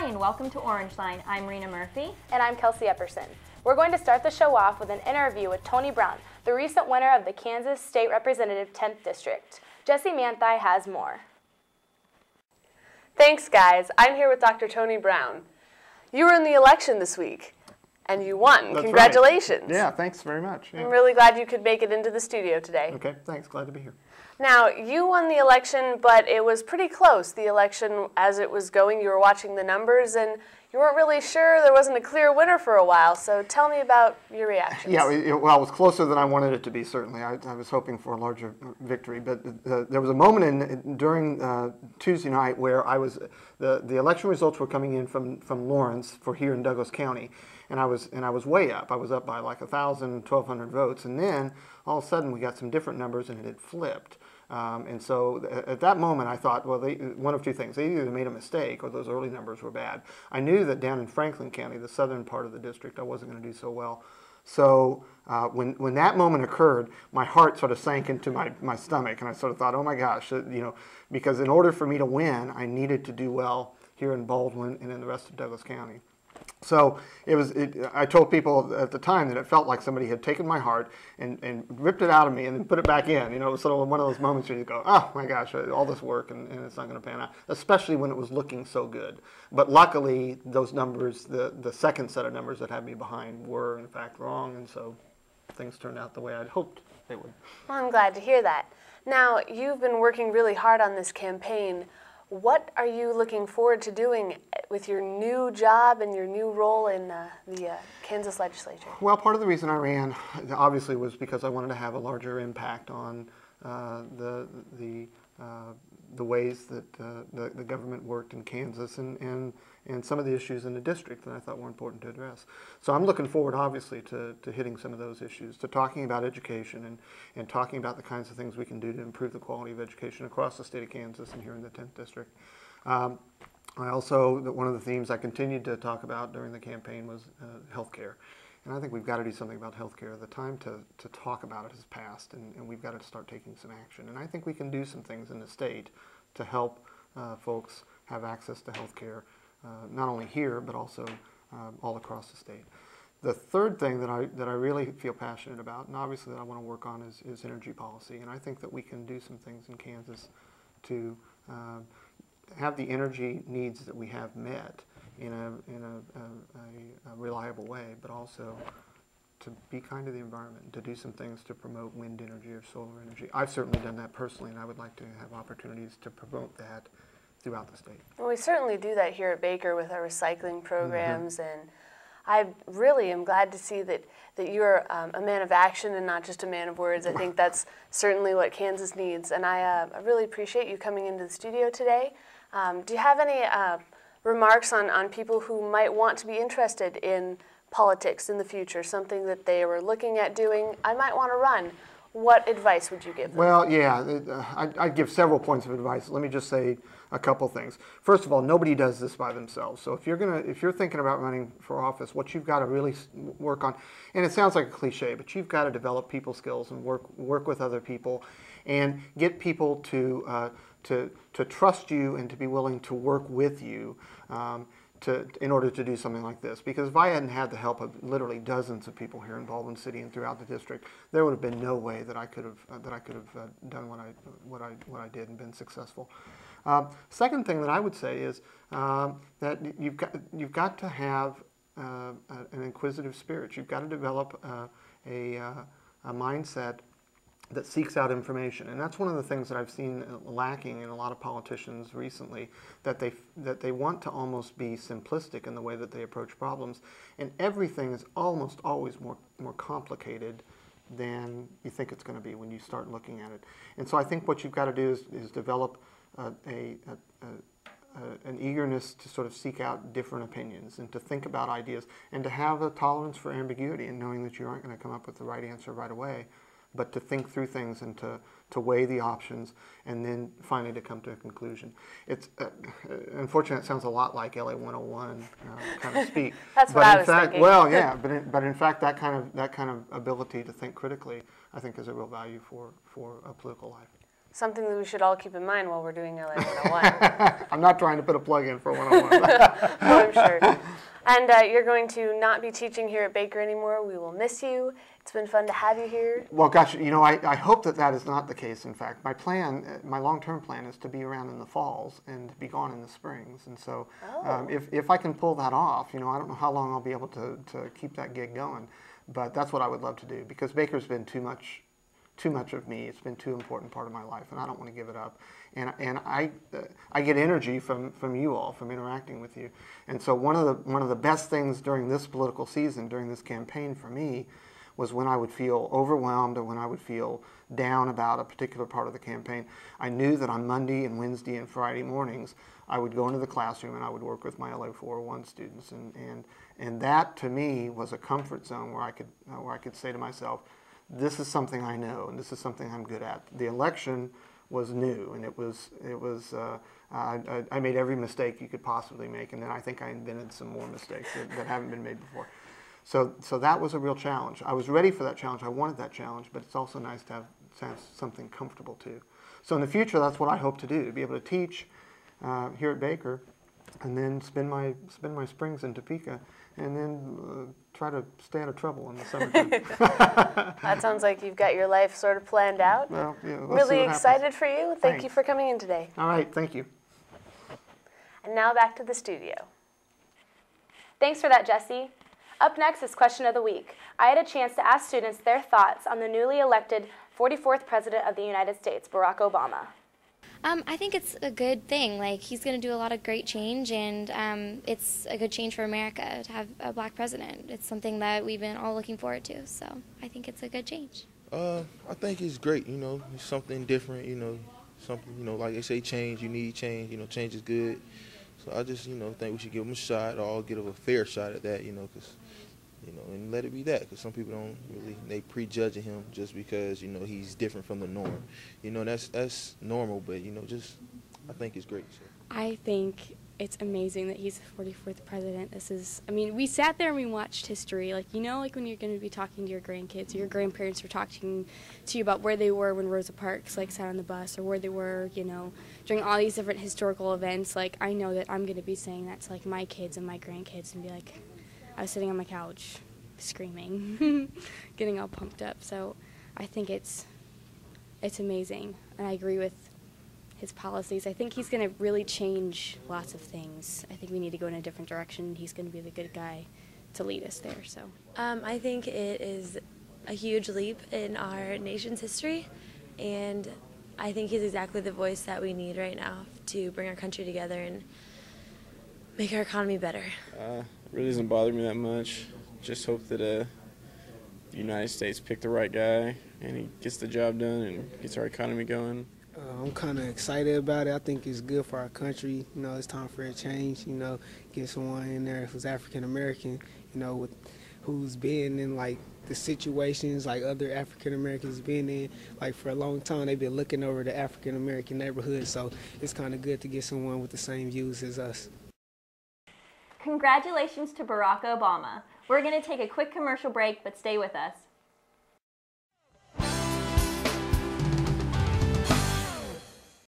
and welcome to Orangeline. I'm Rena Murphy. And I'm Kelsey Epperson. We're going to start the show off with an interview with Tony Brown, the recent winner of the Kansas State Representative 10th District. Jessi Manthei has more. Thanks, guys. I'm here with Dr. Tony Brown. You were in the election this week, and you won. That's Congratulations. Right. Yeah, thanks very much. Yeah. I'm really glad you could make it into the studio today. Okay, thanks. Glad to be here. Now, you won the election, but it was pretty close. The election, as it was going, you were watching the numbers, and you weren't really sure. There wasn't a clear winner for a while. So tell me about your reactions. Yeah, well, it was closer than I wanted it to be, certainly. I was hoping for a larger victory. But there was a moment during Tuesday night where the election results were coming in from Lawrence for here in Douglas County. And I was way up. I was up by like 1,000, 1,200 votes. And then all of a sudden we got some different numbers and it had flipped. And so at that moment I thought, well, one of two things. They either made a mistake or those early numbers were bad. I knew that down in Franklin County, the southern part of the district, I wasn't going to do so well. So when that moment occurred, my heart sort of sank into my stomach, and I sort of thought, oh my gosh, because in order for me to win, I needed to do well here in Baldwin and in the rest of Douglas County. So I told people at the time that it felt like somebody had taken my heart and ripped it out of me and then put it back in. It was sort of one of those moments where you go, oh my gosh, all this work and it's not going to pan out, especially when it was looking so good. But luckily, those numbers, the second set of numbers that had me behind were in fact wrong, and so things turned out the way I'd hoped they would. Well, I'm glad to hear that. Now, you've been working really hard on this campaign. What are you looking forward to doing with your new job and your new role in the Kansas legislature? Well, part of the reason I ran, obviously, was because I wanted to have a larger impact on the ways that the government worked in Kansas and some of the issues in the district that I thought were important to address. So I'm looking forward, obviously, to hitting some of those issues, to talking about education and talking about the kinds of things we can do to improve the quality of education across the state of Kansas and here in the 10th District. One of the themes I continued to talk about during the campaign was health care. And I think we've got to do something about health care. The time to talk about it has passed, and we've got to start taking some action. And I think we can do some things in the state to help folks have access to health care, not only here, but also all across the state. The third thing that I really feel passionate about, and obviously that I want to work on, is energy policy. And I think that we can do some things in Kansas to have the energy needs that we have met in a reliable way, but also to be kind to the environment, to do some things to promote wind energy or solar energy. I've certainly done that personally, and I would like to have opportunities to promote that throughout the state. Well, we certainly do that here at Baker with our recycling programs, and I really am glad to see that you're a man of action and not just a man of words. I think that's certainly what Kansas needs, and I really appreciate you coming into the studio today. Do you have any remarks on people who might want to be interested in politics in the future, something that they were looking at doing? I might want to run. What advice would you give them? Well, yeah, I'd give several points of advice. Let me just say a couple things. First of all, nobody does this by themselves. So if you're thinking about running for office, what you've got to really work on, and it sounds like a cliche, but you've got to develop people skills and work with other people, and get people to trust you and to be willing to work with you in order to do something like this. Because if I hadn't had the help of literally dozens of people here in Baldwin City and throughout the district, there would have been no way that I could have done what I did and been successful. Second thing that I would say is that you've got to have an inquisitive spirit. You've got to develop a mindset that seeks out information, and that's one of the things that I've seen lacking in a lot of politicians recently, that they want to almost be simplistic in the way that they approach problems, and everything is almost always more complicated than you think it's going to be when you start looking at it. And so I think what you've got to do is develop an eagerness to sort of seek out different opinions and to think about ideas and to have a tolerance for ambiguity and knowing that you aren't going to come up with the right answer right away, but to think through things and to weigh the options and then finally to come to a conclusion. It's unfortunately it sounds a lot like LA 101 kind of speak. That's what I was thinking. Well, yeah, but in fact that kind of ability to think critically, I think, is a real value for a political life. something that we should all keep in mind while we're doing LA 101. I'm not trying to put a plug in for 101. Oh, I'm sure. And you're going to not be teaching here at Baker anymore. We will miss you. It's been fun to have you here. Well, gosh, you know, I hope that that is not the case. In fact, my plan, my long-term plan is to be around in the falls and to be gone in the springs. And so if I can pull that off, you know, I don't know how long I'll be able to keep that gig going, but that's what I would love to do, because Baker's been too much of me. It's been too important part of my life, and I don't want to give it up. And I get energy from you all, from interacting with you. And so one of the best things during this political season, during this campaign for me, was when I would feel overwhelmed or when I would feel down about a particular part of the campaign. I knew that on Monday and Wednesday and Friday mornings, I would go into the classroom and I would work with my LA 401 students. And that, to me, was a comfort zone where I could say to myself, this is something I know, and this is something I'm good at. The election was new, and I made every mistake you could possibly make, and then I think I invented some more mistakes that haven't been made before. So that was a real challenge. I was ready for that challenge. I wanted that challenge, but it's also nice to have something comfortable too. So in the future, that's what I hope to do, to be able to teach here at Baker, and then spend my springs in Topeka, and then try to stay out of trouble in the summertime. That sounds like you've got your life sort of planned out. Well, yeah, really excited for you. Thank you for coming in today. All right, thank you. And now back to the studio. Thanks for that, Jessi. Up next is Question of the Week. I had a chance to ask students their thoughts on the newly elected 44th President of the United States, Barack Obama. I think it's a good thing. Like, he's going to do a lot of great change, and it's a good change for America to have a black president. It's something that we've been all looking forward to, so I think it's a good change. I think it's great, you know, it's something different, you know, something, you know, like they say change, you need change, you know, change is good. So I just, you know, think we should give him a shot, or give him a fair shot at that, you know, because, you know, and let it be that, because some people don't really, they prejudging him just because, you know, he's different from the norm. You know, that's normal, but, you know, just, I think it's great. So. I think it's amazing that he's the 44th president. This is, I mean, we sat there and we watched history. Like, you know, like when you're going to be talking to your grandkids, or your grandparents were talking to you about where they were when Rosa Parks, like, sat on the bus, or where they were, you know, during all these different historical events. Like, I know that I'm going to be saying that to, like, my kids and my grandkids and be like, I was sitting on my couch screaming, getting all pumped up. So I think it's amazing, and I agree with his policies. I think he's going to really change lots of things. I think we need to go in a different direction. He's going to be the good guy to lead us there. So I think it is a huge leap in our nation's history, and I think he's exactly the voice that we need right now to bring our country together and make our economy better. Really doesn't bother me that much. Just hope that the United States pick the right guy and he gets the job done and gets our economy going. I'm kind of excited about it. I think it's good for our country. You know, it's time for a change. You know, get someone in there who's African American. You know, who's been in like the situations like other African Americans been in. Like for a long time, they've been looking over the African American neighborhood. So it's kind of good to get someone with the same views as us. Congratulations to Barack Obama. We're going to take a quick commercial break, but stay with us.